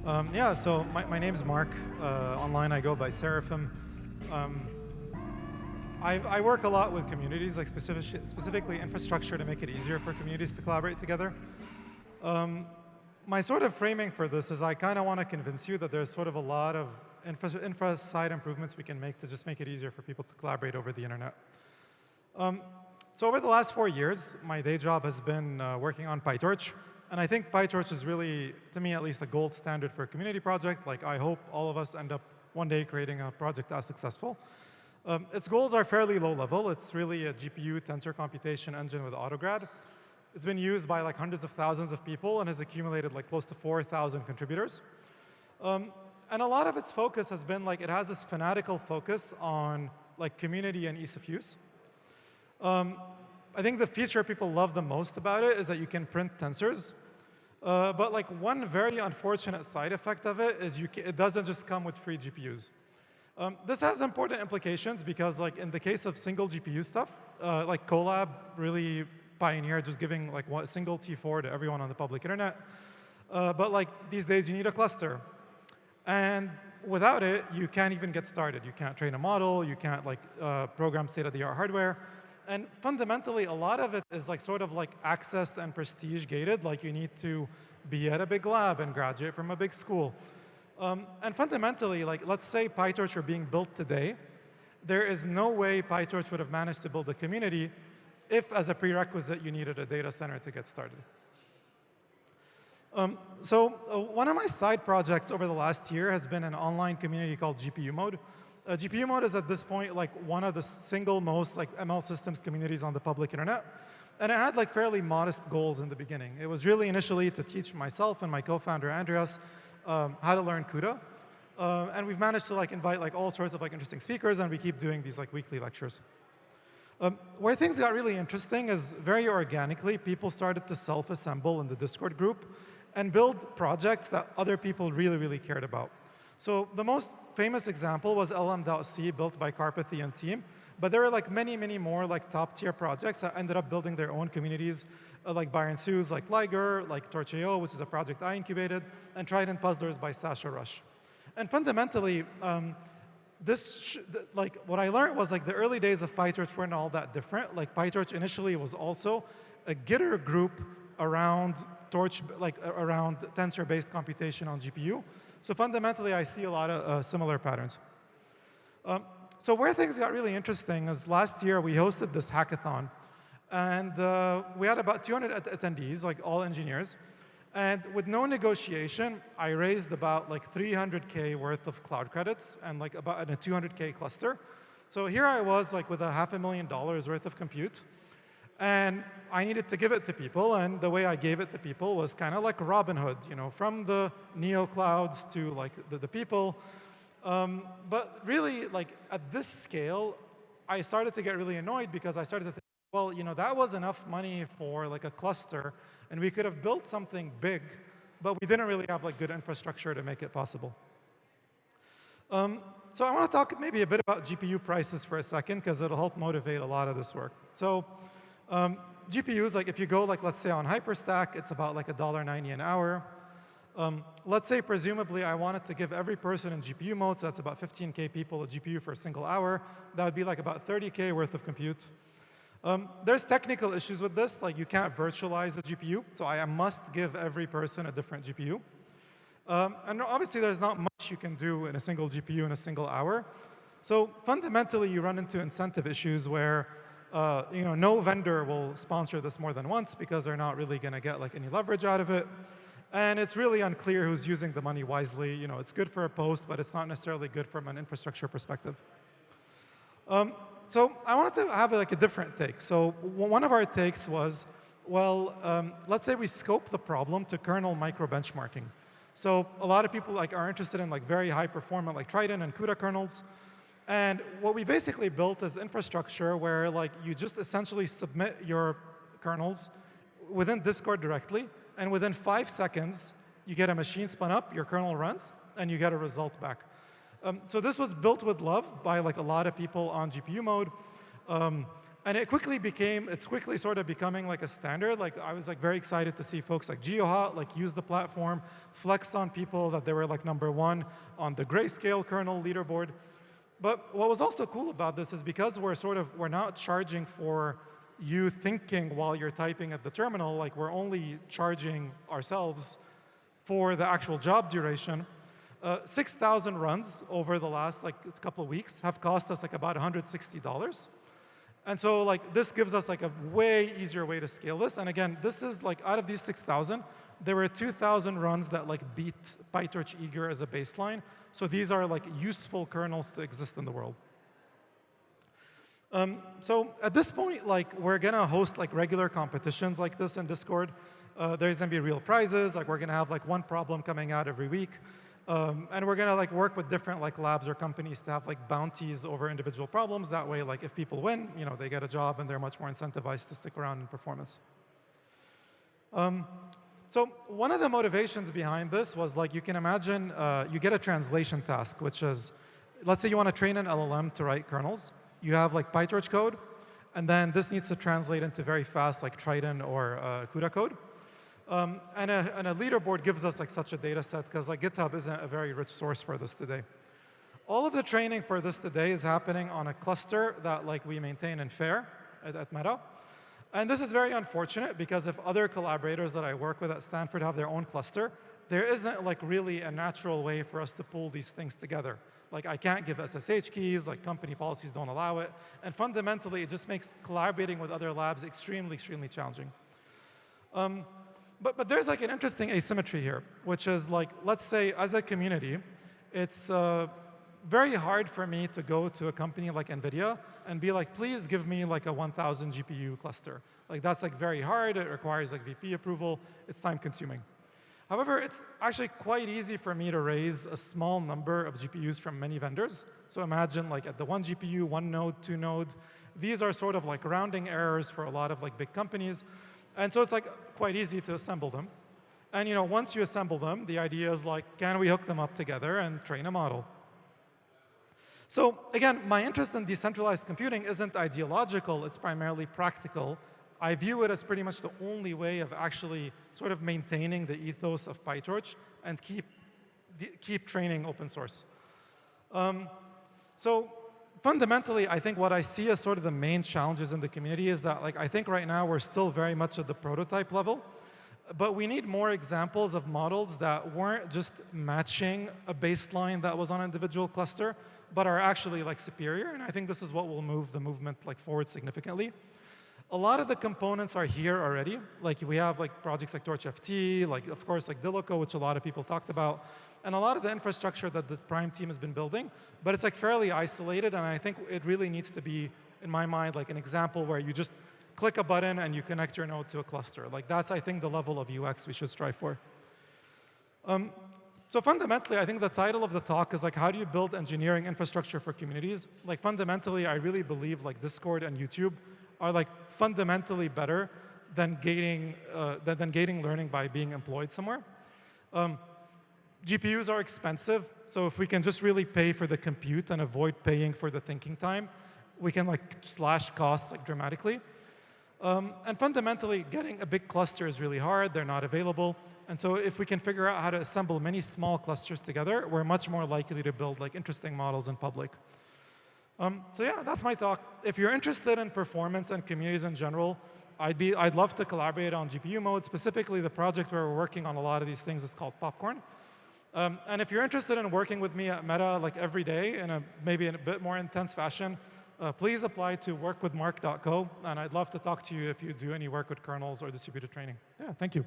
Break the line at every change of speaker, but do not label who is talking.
Yeah, so my name's Mark. Online, I go by Saroufim. Um, I work a lot with communities, like specifically infrastructure to make it easier for communities to collaborate together. Um, my sort of framing for this is I kind of want to convince you that there's sort of a lot of infra side improvements we can make to just make it easier for people to collaborate over the internet. Um, so over the last 4 years, my day job has been working on PyTorch. And I think PyTorch is really, to me at least, a gold standard for a community project. Like, I hope all of us end up one day creating a project as successful. Its goals are fairly low level. It's really a GPU tensor computation engine with AutoGrad. It's been used by like hundreds of thousands of people and has accumulated like close to 4,000 contributors. Um, and a lot of its focus has been like, it has this fanatical focus on like community and ease of use. Um, I think the feature people love the most about it is that you can print tensors. But like one very unfortunate side effect of it is it doesn't just come with free GPUs. This has important implications because like in the case of single GPU stuff, like Colab really pioneered just giving like one single T4 to everyone on the public internet. But like these days you need a cluster. And without it, you can't even get started. You can't train a model, you can't like program state-of-the-art hardware. And fundamentally, a lot of it is like sort of like access and prestige gated, like you need to be at a big lab and graduate from a big school. And fundamentally, like let's say PyTorch are being built today, there is no way PyTorch would have managed to build a community if, as a prerequisite, you needed a data center to get started. One of my side projects over the last year has been an online community called GPU Mode. GPU Mode is at this point like one of the single most like ML systems communities on the public internet. And it had like fairly modest goals in the beginning. It was really initially to teach myself and my co-founder Andreas how to learn CUDA. And we've managed to like invite like all sorts of like interesting speakers, and we keep doing these like weekly lectures. Where things got really interesting is very organically, people started to self-assemble in the Discord group and build projects that other people really, really cared about. So the most famous example was LM.C built by Carpathian team. But there are like many, many more like top-tier projects that ended up building their own communities, like Byron Sue's, like Liger, like Torch.io, which is a project I incubated, and Trident Puzzlers by Sasha Rush. And fundamentally, like what I learned was like the early days of PyTorch weren't all that different. Like PyTorch initially was also a Gitter group around around tensor-based computation on GPU. So fundamentally, I see a lot of similar patterns. So where things got really interesting is last year we hosted this hackathon, and we had about 200 attendees, like all engineers. And with no negotiation, I raised about like 300K worth of cloud credits and like about a 200K cluster. So here I was like with a $500,000 worth of compute. And I needed to give it to people, and the way I gave it to people was kind of like Robin Hood, you know, from the neo clouds to like the people. But really, like at this scale, I started to get really annoyed because I started to think, well, you know, that was enough money for like a cluster, and we could have built something big, but we didn't really have like good infrastructure to make it possible. So I want to talk maybe a bit about GPU prices for a second, because it'll help motivate a lot of this work. So GPUs, like if you go like let's say on HyperStack, it's about like $1.90 an hour. Let's say presumably I wanted to give every person in GPU mode, so that's about 15K people a GPU for a single hour. That would be like about 30K worth of compute. There's technical issues with this, like you can't virtualize a GPU, so I must give every person a different GPU. And obviously there's not much you can do in a single GPU in a single hour. So fundamentally you run into incentive issues where you know, no vendor will sponsor this more than once because they're not really going to get like any leverage out of it. And it's really unclear who's using the money wisely. You know, it's good for a post, but it's not necessarily good from an infrastructure perspective. So I wanted to have like a different take. So one of our takes was, well, let's say we scope the problem to kernel micro-benchmarking. So a lot of people like are interested in like very high performant like Trident and CUDA kernels. And what we basically built is infrastructure where like you just essentially submit your kernels within Discord directly, and within 5 seconds, you get a machine spun up, your kernel runs, and you get a result back. So this was built with love by like a lot of people on GPU mode. And it's quickly sort of becoming like a standard. Like I was like very excited to see folks like GeoHot like use the platform, flex on people that they were like #1 on the Grayscale kernel leaderboard. But what was also cool about this is because we're not charging for you thinking while you're typing at the terminal, like we're only charging ourselves for the actual job duration. 6,000 runs over the last like couple of weeks have cost us like about $160. And so like this gives us like a way easier way to scale this. And again, this is like out of these 6,000, there were 2,000 runs that like beat PyTorch Eager as a baseline. So these are like useful kernels to exist in the world. So at this point, like we're gonna host like regular competitions like this in Discord. There's gonna be real prizes. Like we're gonna have like one problem coming out every week. And we're gonna like work with different like labs or companies to have like bounties over individual problems. That way, like if people win, you know, they get a job and they're much more incentivized to stick around in performance. So one of the motivations behind this was like you can imagine you get a translation task, which is, let's say you want to train an LLM to write kernels. You have like PyTorch code, and then this needs to translate into very fast like Triton or CUDA code. And a leaderboard gives us like such a data set because like GitHub isn't a very rich source for this today. All of the training for this today is happening on a cluster that like we maintain in FAIR at Meta. And this is very unfortunate because if other collaborators that I work with at Stanford have their own cluster, there isn't like really a natural way for us to pull these things together. Like I can't give SSH keys, like company policies don't allow it. And fundamentally, it just makes collaborating with other labs extremely, extremely challenging. But there's like an interesting asymmetry here, which is like, let's say as a community, it's very hard for me to go to a company like NVIDIA and be like, please give me like a 1,000 GPU cluster. Like that's like very hard. It requires like VP approval. It's time consuming. However, it's actually quite easy for me to raise a small number of GPUs from many vendors. So imagine like at the 1 GPU, 1 node, 2 node. These are sort of like rounding errors for a lot of like big companies. And so it's like quite easy to assemble them. And you know, once you assemble them, the idea is like, can we hook them up together and train a model? So again, my interest in decentralized computing isn't ideological, it's primarily practical. I view it as pretty much the only way of actually sort of maintaining the ethos of PyTorch and keep training open source. So fundamentally, I think what I see as sort of the main challenges in the community is that like I think right now we're still very much at the prototype level, but we need more examples of models that weren't just matching a baseline that was on an individual cluster, but are actually like superior. And I think this is what will move the movement like forward significantly. A lot of the components are here already. Like we have like projects like TorchFT, like of course like Dilico, which a lot of people talked about, and a lot of the infrastructure that the Prime team has been building, but it's like fairly isolated, and I think it really needs to be, in my mind, like an example where you just click a button and you connect your node to a cluster. Like that's, I think, the level of UX we should strive for. So fundamentally, I think the title of the talk is like, how do you build engineering infrastructure for communities? Like fundamentally, I really believe like Discord and YouTube are like fundamentally better than gating learning by being employed somewhere. GPUs are expensive, so if we can just really pay for the compute and avoid paying for the thinking time, we can like slash costs like dramatically. And fundamentally, getting a big cluster is really hard. They're not available. And so if we can figure out how to assemble many small clusters together, we're much more likely to build like interesting models in public. So yeah, that's my talk. If you're interested in performance and communities in general, I'd love to collaborate on GPU mode. Specifically, the project where we're working on a lot of these things is called Popcorn. And if you're interested in working with me at Meta like every day in maybe in a bit more intense fashion, please apply to workwithmark.co, and I'd love to talk to you if you do any work with kernels or distributed training. Yeah, thank you.